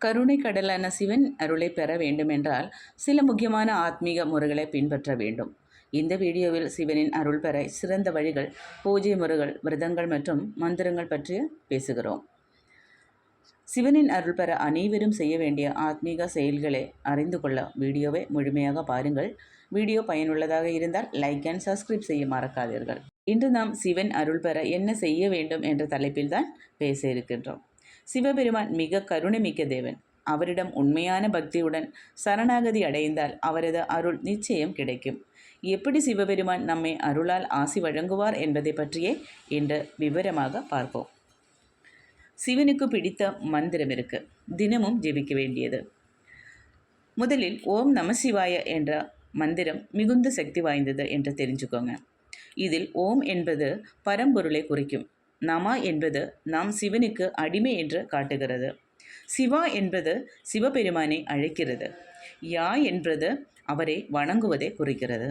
கருணை கடலான சிவன் அருளை பெற வேண்டுமென்றால் சில முக்கியமான ஆத்மீக முறைகளை பின்பற்ற வேண்டும். இந்த வீடியோவில் சிவனின் அருள் பெற சிறந்த வழிகள், பூஜை முறைகள், விரதங்கள் மற்றும் மந்திரங்கள் பற்றி பேசுகிறோம். சிவனின் அருள் பெற அனைவரும் செய்ய வேண்டிய ஆத்மீக செயல்களை அறிந்து கொள்ள வீடியோவை முழுமையாக பாருங்கள். வீடியோ பயனுள்ளதாக இருந்தால் லைக் அண்ட் சப்ஸ்கிரைப் செய்ய மறக்காதீர்கள். இன்று நாம் சிவன் அருள் பெற என்ன செய்ய வேண்டும் என்ற தலைப்பில் தான் பேச இருக்கின்றோம். சிவபெருமான் மிக கருணை மிக்க தேவன். அவரிடம் உண்மையான பக்தியுடன் சரணாகதி அடைந்தால் அவரது அருள் நிச்சயம் கிடைக்கும். எப்படி சிவபெருமான் நம்மை அருளால் ஆசி வழங்குவார் என்பதை பற்றியே இன்று விவரமாக பார்ப்போம். சிவனுக்கு பிடித்த மந்திரம் இருக்கு, தினமும் ஜெபிக்க வேண்டியது. முதலில் ஓம் நமசிவாய என்ற மந்திரம் மிகுந்த சக்தி வாய்ந்தது என்று தெரிஞ்சுக்கோங்க. இதில் ஓம் என்பது பரம்பொருளை குறிக்கும். நம என்பது நாம் சிவனுக்கு அடிமை என்று காட்டுகிறது. சிவா என்பது சிவபெருமானை அழைக்கிறது. யா என்பது அவரை வணங்குவதை குறிக்கிறது.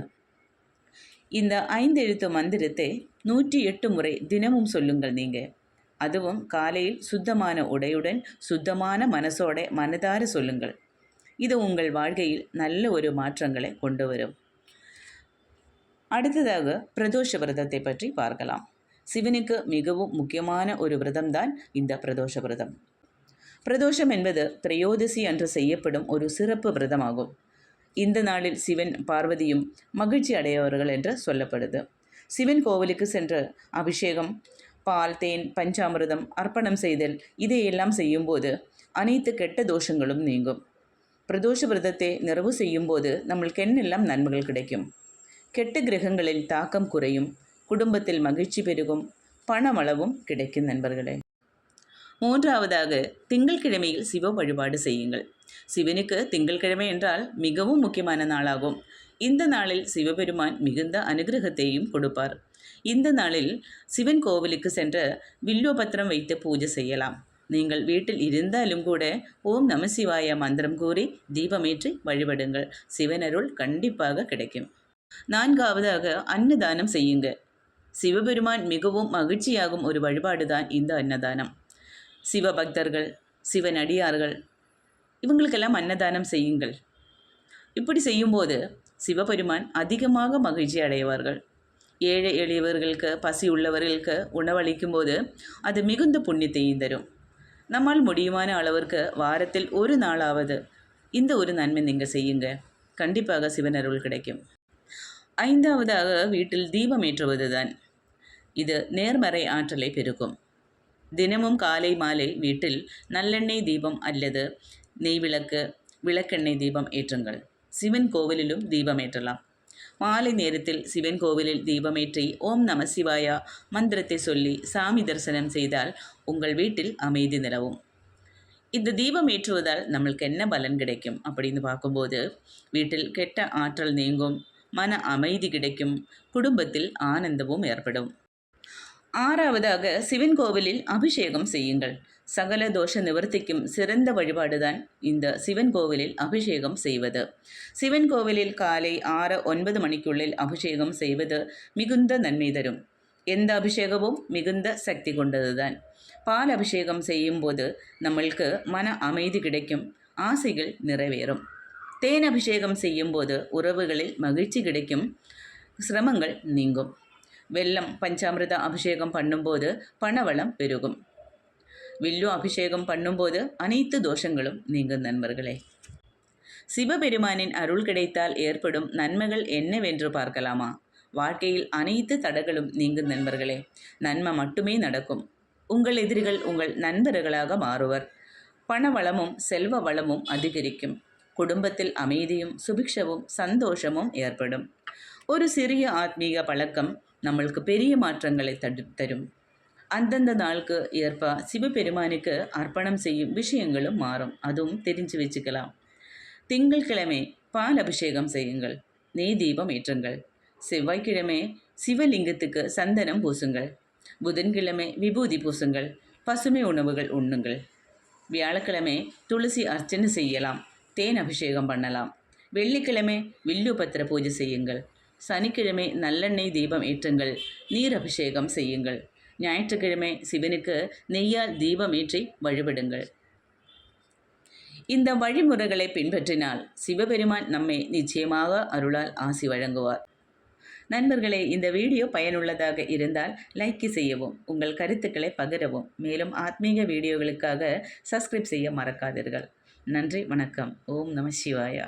இந்த 5 எழுத்து மந்திரத்தை 108 முறை தினமும் சொல்லுங்கள். நீங்கள் அதுவும் காலையில் சுத்தமான உடையுடன் சுத்தமான மனசோட மனதார சொல்லுங்கள். இது உங்கள் வாழ்க்கையில் நல்ல ஒரு மாற்றங்களை கொண்டு வரும். அடுத்ததாக பிரதோஷ விரதத்தை பற்றி பார்க்கலாம். சிவனுக்கு மிகவும் முக்கியமான ஒரு விரதம்தான் இந்த பிரதோஷ விரதம். பிரதோஷம் என்பது திரையோதசி அன்று செய்யப்படும் ஒரு சிறப்பு விரதமாகும். இந்த நாளில் சிவன் பார்வதியும் மகிழ்ச்சி அடையவர்கள் என்று சொல்லப்படுது. சிவன் கோவிலுக்கு சென்று அபிஷேகம், பால், தேன், பஞ்சாமிர்தம் அர்ப்பணம் செய்தல் இதையெல்லாம் செய்யும்போது அனைத்து கெட்ட தோஷங்களும் நீங்கும். பிரதோஷ விரதத்தை நிறைவு செய்யும்போது நம்மளுக்கு என்னெல்லாம் நன்மைகள் கிடைக்கும்? கெட்ட கிரகங்களின் தாக்கம் குறையும், குடும்பத்தில் மகிழ்ச்சி பெருகும், பணவளவும் கிடைக்கும் நண்பர்களே. மூன்றாவதாக திங்கள்கிழமையில் சிவ வழிபாடு செய்யுங்கள். சிவனுக்கு திங்கள்கிழமை என்றால் மிகவும் முக்கியமான நாளாகும். இந்த நாளில் சிவபெருமான் மிகுந்த அனுகிரகத்தையும் கொடுப்பார். இந்த நாளில் சிவன் கோவிலுக்கு சென்று வில்லுபத்திரம் வைத்து பூஜை செய்யலாம். நீங்கள் வீட்டில் இருந்தாலும் கூட ஓம் நமசிவாய மந்திரம் கூறி தீபமேற்றி வழிபடுங்கள். சிவனருள் கண்டிப்பாக கிடைக்கும். நான்காவதாக அன்னதானம் செய்யுங்க. சிவபெருமான் மிகவும் மகிழ்ச்சியாகும் ஒரு வழிபாடுதான் இந்த அன்னதானம். சிவபக்தர்கள், சிவனடியார்கள் இவங்களுக்கெல்லாம் அன்னதானம் செய்யுங்கள். இப்படி செய்யும்போது சிவபெருமான் அதிகமாக மகிழ்ச்சி அடைவார்கள். ஏழை எளியவர்களுக்கு, பசி உள்ளவர்களுக்கு உணவளிக்கும் போது அது மிகுந்த புண்ணியத்தையும் தரும். நம்மால் முடியுமான அளவிற்கு வாரத்தில் ஒரு நாளாவது இந்த ஒரு நன்மை நீங்கள் செய்யுங்க. கண்டிப்பாக சிவனருள் கிடைக்கும். ஐந்தாவதாக வீட்டில் தீபம் ஏற்றுவது தான். இது நேர்மறை ஆற்றலை பெருக்கும். தினமும் காலை மாலை வீட்டில் நல்லெண்ணெய் தீபம் அல்லது நெய் விளக்கு, விளக்கெண்ணெய் தீபம் ஏற்றுங்கள். சிவன் கோவிலிலும் தீபம் ஏற்றலாம். மாலை நேரத்தில் சிவன் கோவிலில் தீபமேற்றி ஓம் நமசிவாயா மந்திரத்தை சொல்லி சாமி தரிசனம் செய்தால் உங்கள் வீட்டில் அமைதி நிலவும். இந்த தீபம் ஏற்றுவதால் நம்மளுக்கு என்ன பலன் கிடைக்கும் அப்படின்னு பார்க்கும்போது வீட்டில் கெட்ட ஆற்றல் நீங்கும், மன அமைதி கிடைக்கும், குடும்பத்தில் ஆனந்தமும் ஏற்படும். ஆறாவதாக சிவன் கோவிலில் அபிஷேகம் செய்யுங்கள். சகல தோஷ நிவர்த்திக்கும் சிறந்த வழிபாடுதான் இந்த சிவன் கோவிலில் அபிஷேகம் செய்வது. சிவன் கோவிலில் காலை 6-9 மணிக்குள்ளில் அபிஷேகம் செய்வது மிகுந்த நன்மை தரும். எந்த அபிஷேகமும் மிகுந்த சக்தி கொண்டதுதான். பால் அபிஷேகம் செய்யும் போது நம்மளுக்கு மன அமைதி கிடைக்கும், ஆசைகள் நிறைவேறும். தேன் அபிஷேகம் செய்யும் போது உறவுகளில் மகிழ்ச்சி கிடைக்கும், சிரமங்கள் நீங்கும். வெல்லம், பஞ்சாமிர்த அபிஷேகம் பண்ணும்போது பணவளம் பெருகும். வில்லு அபிஷேகம் பண்ணும்போது அனைத்து தோஷங்களும் நீங்கும் நண்பர்களே. சிவபெருமானின் அருள் கிடைத்தால் ஏற்படும் நன்மைகள் என்னவென்று பார்க்கலாமா? வாழ்க்கையில் அனைத்து தடைகளும் நீங்கும் நண்பர்களே. நன்மை மட்டுமே நடக்கும். உங்கள் எதிரிகள் உங்கள் நண்பர்களாக மாறுவர். பணவளமும் செல்வ வளமும் அதிகரிக்கும். குடும்பத்தில் அமைதியும் சுபிக்ஷமும் சந்தோஷமும் ஏற்படும். ஒரு சிறிய ஆத்மீக பழக்கம் நம்மளுக்கு பெரிய மாற்றங்களை தரும். அந்தந்த நாளுக்கு ஏற்ப சிவபெருமானுக்கு அர்ப்பணம் செய்யும் விஷயங்களும் மாறும். அதுவும் தெரிஞ்சு வச்சுக்கலாம். திங்கள்கிழமை பால் அபிஷேகம் செய்யுங்கள், நெய் தீபம் ஏற்றுங்கள். செவ்வாய்க்கிழமை சிவலிங்கத்துக்கு சந்தனம் பூசுங்கள். புதன்கிழமை விபூதி பூசுங்கள், பசுமை உணவுகள் உண்ணுங்கள். வியாழக்கிழமை துளசி அர்ச்சனை செய்யலாம், தேன் அபிஷேகம் பண்ணலாம். வெள்ளிக்கிழமை வில்லு பத்திர பூஜை செய்யுங்கள். சனிக்கிழமை நல்லெண்ணெய் தீபம் ஏற்றுங்கள், நீர் அபிஷேகம் செய்யுங்கள். ஞாயிற்றுக்கிழமை சிவனுக்கு நெய்யால் தீபம் ஏற்றி வழிபடுங்கள். இந்த வழிமுறைகளை பின்பற்றினால் சிவபெருமான் நம்மை நிச்சயமாக அருளால் ஆசி வழங்குவார். நண்பர்களே, இந்த வீடியோ பயனுள்ளதாக இருந்தால் லைக் செய்யவும், உங்கள் கருத்துக்களை பகிரவும், மேலும் ஆத்மீக வீடியோகளுக்காக சப்ஸ்கிரைப் செய்ய மறக்காதீர்கள். நன்றி, வணக்கம். ஓம் நம சிவாயா.